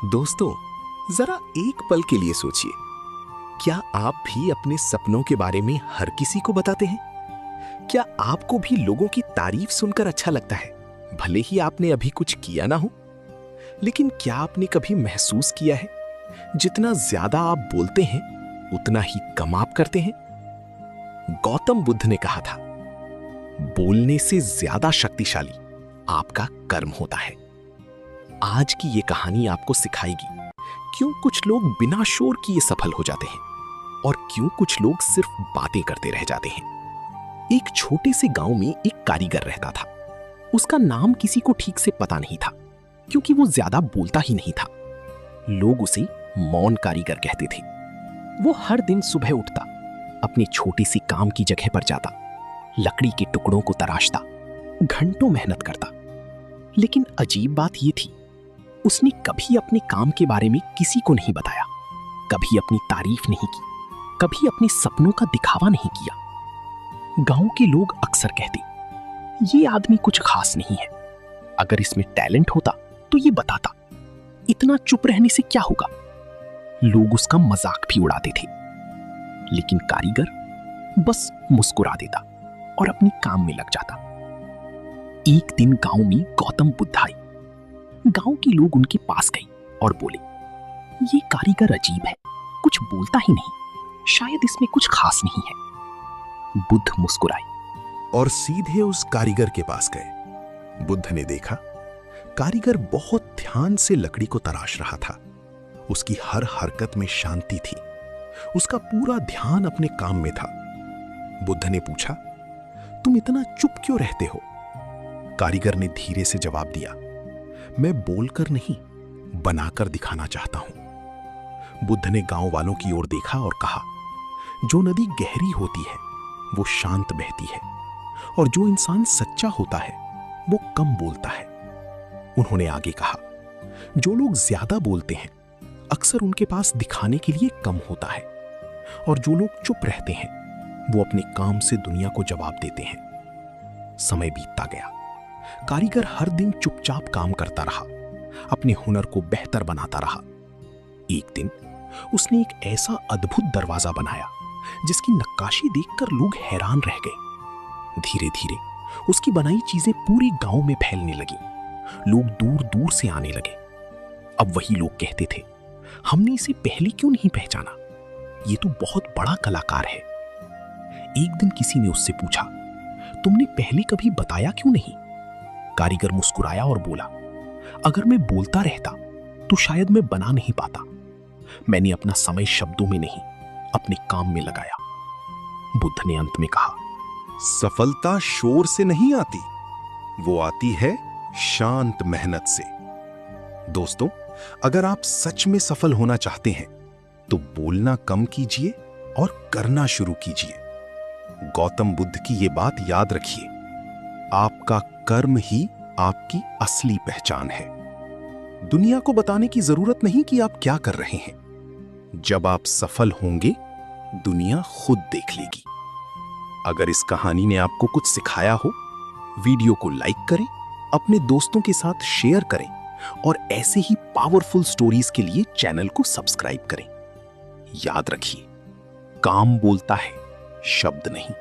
दोस्तों, जरा एक पल के लिए सोचिए, क्या आप भी अपने सपनों के बारे में हर किसी को बताते हैं? क्या आपको भी लोगों की तारीफ सुनकर अच्छा लगता है, भले ही आपने अभी कुछ किया ना हो? लेकिन क्या आपने कभी महसूस किया है, जितना ज्यादा आप बोलते हैं, उतना ही कम आप करते हैं? गौतम बुद्ध ने कहा था, बोलने से ज्यादा शक्तिशाली आपका कर्म होता है। आज की ये कहानी आपको सिखाएगी क्यों कुछ लोग बिना शोर किए सफल हो जाते हैं और क्यों कुछ लोग सिर्फ बातें करते रह जाते हैं। एक छोटे से गांव में एक कारीगर रहता था। उसका नाम किसी को ठीक से पता नहीं था, क्योंकि वो ज्यादा बोलता ही नहीं था। लोग उसे मौन कारीगर कहते थे। वो हर दिन सुबह उठता, अपनी छोटी सी काम की जगह पर जाता, लकड़ी के टुकड़ों को तराशता, घंटों मेहनत करता। लेकिन अजीब बात यह थी, उसने कभी अपने काम के बारे में किसी को नहीं बताया, कभी अपनी तारीफ नहीं की, कभी अपने सपनों का दिखावा नहीं किया। गांव के लोग अक्सर कहते, ये आदमी कुछ खास नहीं है, अगर इसमें टैलेंट होता तो ये बताता, इतना चुप रहने से क्या होगा। लोग उसका मजाक भी उड़ाते थे, लेकिन कारीगर बस मुस्कुरा देता और अपने काम में लग जाता। एक दिन गांव में गौतम बुद्ध आए। गांव के लोग उनके पास गए और बोले, ये कारीगर अजीब है, कुछ बोलता ही नहीं, शायद इसमें कुछ खास नहीं है। बुद्ध मुस्कुराए और सीधे उस कारीगर के पास गए। बुद्ध ने देखा, कारीगर बहुत ध्यान से लकड़ी को तराश रहा था। उसकी हर हरकत में शांति थी, उसका पूरा ध्यान अपने काम में था। बुद्ध ने पूछा, तुम इतना चुप क्यों रहते हो? कारीगर ने धीरे से जवाब दिया, मैं बोलकर नहीं, बनाकर दिखाना चाहता हूं। बुद्ध ने गांव वालों की ओर देखा और कहा, जो नदी गहरी होती है वो शांत बहती है, और जो इंसान सच्चा होता है वो कम बोलता है। उन्होंने आगे कहा, जो लोग ज्यादा बोलते हैं अक्सर उनके पास दिखाने के लिए कम होता है, और जो लोग चुप रहते हैं वो अपने काम से दुनिया को जवाब देते हैं। समय बीतता गया। कारीगर हर दिन चुपचाप काम करता रहा, अपने हुनर को बेहतर बनाता रहा। एक दिन उसने एक ऐसा अद्भुत दरवाजा बनाया जिसकी नक्काशी देखकर लोग हैरान रह गए। धीरे धीरे उसकी बनाई चीजें पूरे गांव में फैलने लगी। लोग दूर दूर से आने लगे। अब वही लोग कहते थे, हमने इसे पहले क्यों नहीं पहचाना, ये तो बहुत बड़ा कलाकार है। एक दिन किसी ने उससे पूछा, तुमने पहले कभी बताया क्यों नहीं? कारीगर मुस्कुराया और बोला, अगर मैं बोलता रहता तो शायद मैं बना नहीं पाता। मैंने अपना समय शब्दों में नहीं, अपने काम में लगाया। बुद्ध ने अंत में कहा, सफलता शोर से नहीं आती, वो आती है शांत मेहनत से। दोस्तों, अगर आप सच में सफल होना चाहते हैं तो बोलना कम कीजिए और करना शुरू कीजिए। गौतम बुद्ध की ये बात याद रखिए, आपका कर्म ही आपकी असली पहचान है। दुनिया को बताने की जरूरत नहीं कि आप क्या कर रहे हैं। जब आप सफल होंगे, दुनिया खुद देख लेगी। अगर इस कहानी ने आपको कुछ सिखाया हो, वीडियो को लाइक करें, अपने दोस्तों के साथ शेयर करें और ऐसे ही पावरफुल स्टोरीज के लिए चैनल को सब्सक्राइब करें। याद रखिए, काम बोलता है, शब्द नहीं।